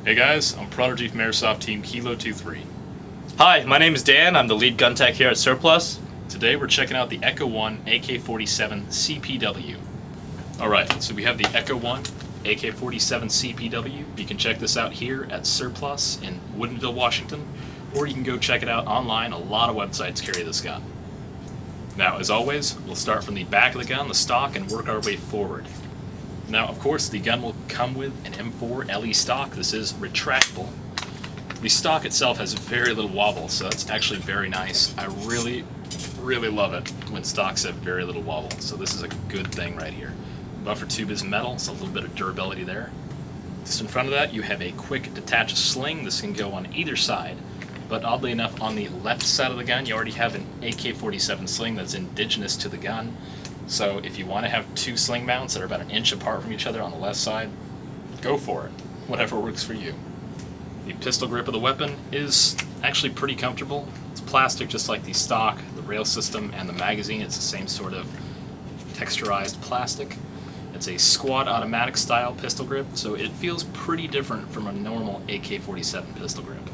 Hey guys, I'm Prodigy from Airsoft Team Kilo23. Hi, my name is Dan. I'm the lead gun tech here at Surplus. Today we're checking out the Echo 1 AK47 CPW. Alright, so we have the Echo 1 AK47 CPW. You can check this out here at Surplus in Woodenville, Washington, or you can go check it out online. A lot of websites carry this gun. Now, as always, we'll start from the back of the gun, the stock, and work our way forward. Now, of course, the gun will come with an M4 LE stock. This is retractable. The stock itself has very little wobble, so that's actually very nice. I really love it when stocks have very little wobble, so this is a good thing right here. Buffer tube is metal, so a little bit of durability there. Just in front of that, you have a quick detach sling. This can go on either side, but oddly enough, on the left side of the gun, you already have an AK-47 sling that's indigenous to the gun. So if you want to have two sling mounts that are about an inch apart from each other on the left side, go for it. Whatever works for you. The pistol grip of the weapon is actually pretty comfortable. It's plastic just like the stock, the rail system, and the magazine. It's the same sort of texturized plastic. It's a squad automatic style pistol grip, so it feels pretty different from a normal AK-47 pistol grip.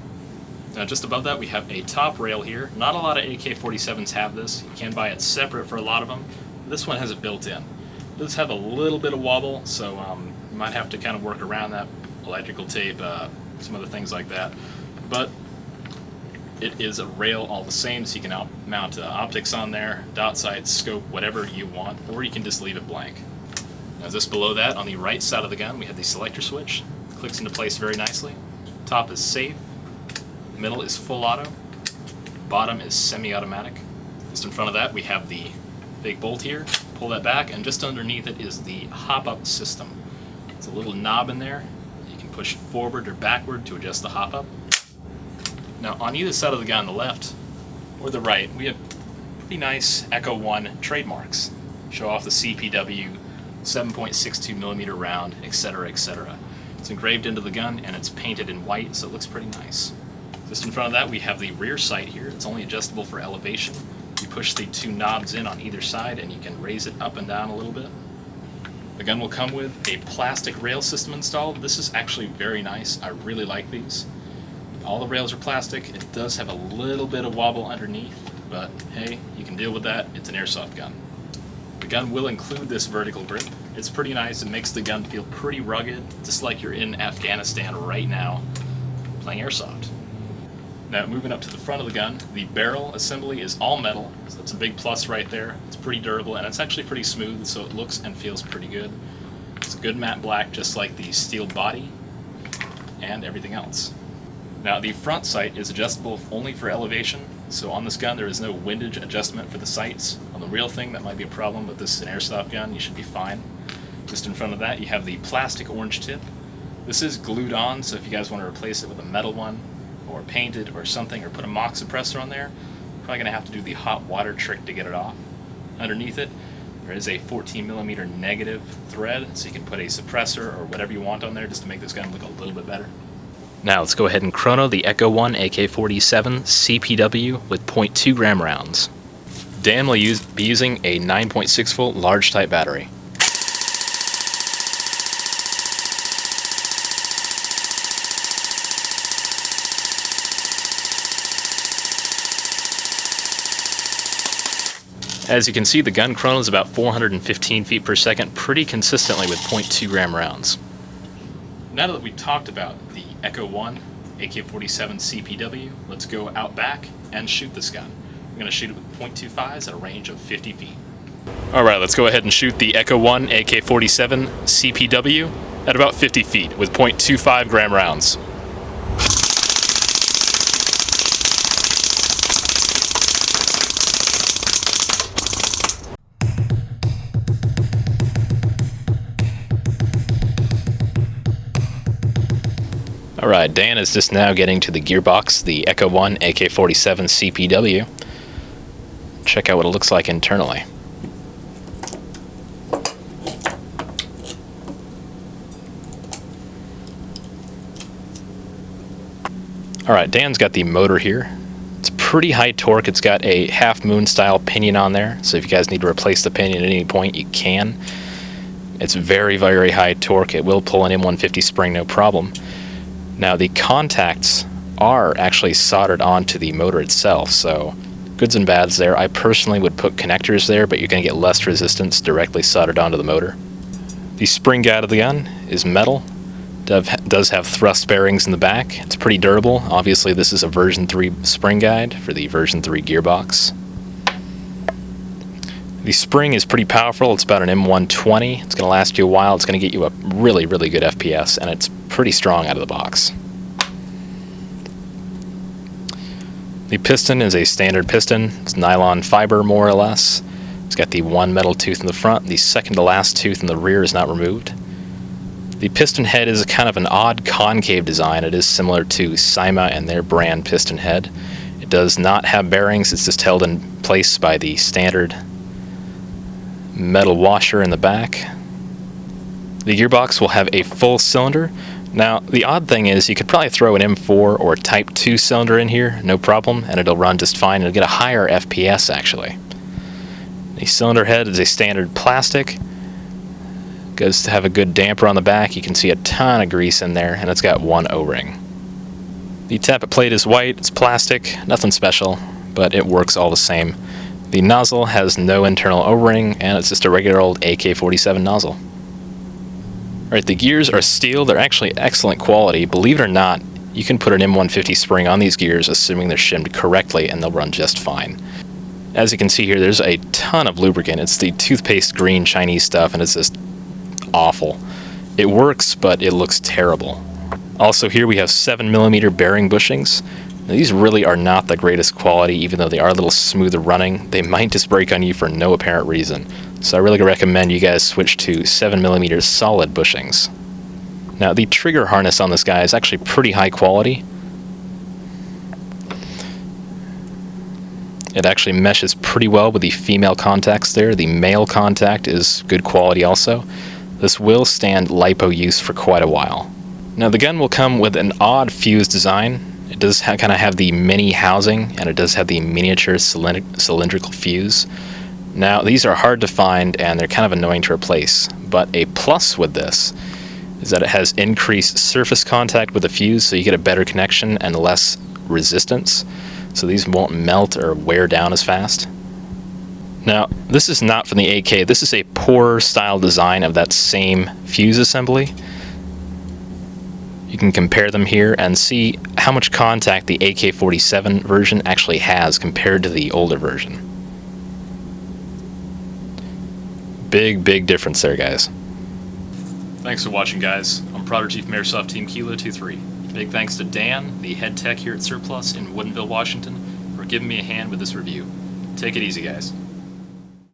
Now just above that we have a top rail here. Not a lot of AK-47s have this. You can buy it separate for a lot of them. This one has it built in. It does have a little bit of wobble, so you might have to kind of work around that, electrical tape, some other things like that. But it is a rail all the same, so you can mount optics on there, dot sights, scope, whatever you want, or you can just leave it blank. Now just below that, on the right side of the gun, we have the selector switch. It clicks into place very nicely. Top is safe, middle is full auto, bottom is semi-automatic. Just in front of that, we have the big bolt here. Pull that back, and just underneath it is the hop-up system. It's a little knob in there. You can push forward or backward to adjust the hop-up. Now on either side of the gun, the left or the right, we have pretty nice Echo 1 trademarks. Show off the CPW, 7.62mm round, etc., etc. It's engraved into the gun and it's painted in white, so it looks pretty nice. Just in front of that, we have the rear sight here. It's only adjustable for elevation. You push the two knobs in on either side and you can raise it up and down a little bit. The gun will come with a plastic rail system installed. This is actually very nice. I really like these. All the rails are plastic. It does have a little bit of wobble underneath, but hey, you can deal with that. It's an airsoft gun. The gun will include this vertical grip. It's pretty nice. It makes the gun feel pretty rugged, just like you're in Afghanistan right now playing airsoft. Now moving up to the front of the gun, the barrel assembly is all metal, so that's a big plus right there. It's pretty durable and it's actually pretty smooth, so it looks and feels pretty good. It's a good matte black, just like the steel body and everything else. Now the front sight is adjustable only for elevation, so on this gun there is no windage adjustment for the sights. On the real thing that might be a problem, but this is an airsoft gun, you should be fine. Just in front of that you have the plastic orange tip. This is glued on, so if you guys want to replace it with a metal one, or paint it or something, or put a mock suppressor on there, probably going to have to do the hot water trick to get it off. Underneath it, there is a 14mm negative thread, so you can put a suppressor or whatever you want on there just to make this gun look a little bit better. Now let's go ahead and chrono the Echo 1 AK47 CPW with 0.2 gram rounds. Dan will be using a 9.6 volt large type battery. As you can see, the gun chronos about 415 feet per second pretty consistently with 0.2 gram rounds. Now that we've talked about the Echo 1 AK-47 CPW, let's go out back and shoot this gun. We're going to shoot it with .25s at a range of 50 feet. Alright, let's go ahead and shoot the Echo 1 AK-47 CPW at about 50 feet with .25 gram rounds. Alright, Dan is just now getting to the gearbox, the Echo 1 AK-47 CPW. Check out what it looks like internally. Alright, Dan's got the motor here. It's pretty high torque. It's got a half moon style pinion on there, so if you guys need to replace the pinion at any point, you can. It's very, very high torque. It will pull an M150 spring no problem. Now the contacts are actually soldered onto the motor itself, so goods and bads there. I personally would put connectors there, but you're going to get less resistance directly soldered onto the motor. The spring guide of the gun is metal. Does have thrust bearings in the back. It's pretty durable. Obviously this is a version 3 spring guide for the version 3 gearbox. The spring is pretty powerful. It's about an M120. It's going to last you a while. It's going to get you a really, really good FPS, and it's pretty strong out of the box. The piston is a standard piston. It's nylon fiber, more or less. It's got the one metal tooth in the front. The second to last tooth in the rear is not removed. The piston head is a kind of an odd concave design. It is similar to Cyma and their brand piston head. It does not have bearings. It's just held in place by the standard metal washer in the back. The gearbox will have a full cylinder. Now, the odd thing is you could probably throw an M4 or a Type 2 cylinder in here, no problem, and it'll run just fine. It'll get a higher FPS, actually. The cylinder head is a standard plastic. Goes to have a good damper on the back. You can see a ton of grease in there, and it's got one O-ring. The tappet plate is white. It's plastic, nothing special, but it works all the same. The nozzle has no internal O-ring, and it's just a regular old AK47 nozzle. Alright, the gears are steel. They're actually excellent quality. Believe it or not, you can put an M150 spring on these gears, assuming they're shimmed correctly, and they'll run just fine. As you can see here, there's a ton of lubricant. It's the toothpaste green Chinese stuff, and it's just awful. It works, but it looks terrible. Also here we have 7mm bearing bushings. Now, these really are not the greatest quality, even though they are a little smoother running. They might just break on you for no apparent reason. So I really recommend you guys switch to 7mm solid bushings. Now the trigger harness on this guy is actually pretty high quality. It actually meshes pretty well with the female contacts there. The male contact is good quality also. This will stand LiPo use for quite a while. Now the gun will come with an odd fuse design. It does kind of have the mini housing, and it does have the miniature cylindrical fuse. Now these are hard to find, and they're kind of annoying to replace, but a plus with this is that it has increased surface contact with the fuse, so you get a better connection and less resistance, so these won't melt or wear down as fast. Now, this is not from the AK. This is a poorer style design of that same fuse assembly. You can compare them here and see how much contact the AK47 version actually has compared to the older version. Big, big difference there, guys. Thanks for watching, guys. I'm Prodigy from Airsoft Team Kilo23. Big thanks to Dan, the head tech here at Surplus in Woodenville, Washington, for giving me a hand with this review. Take it easy, guys.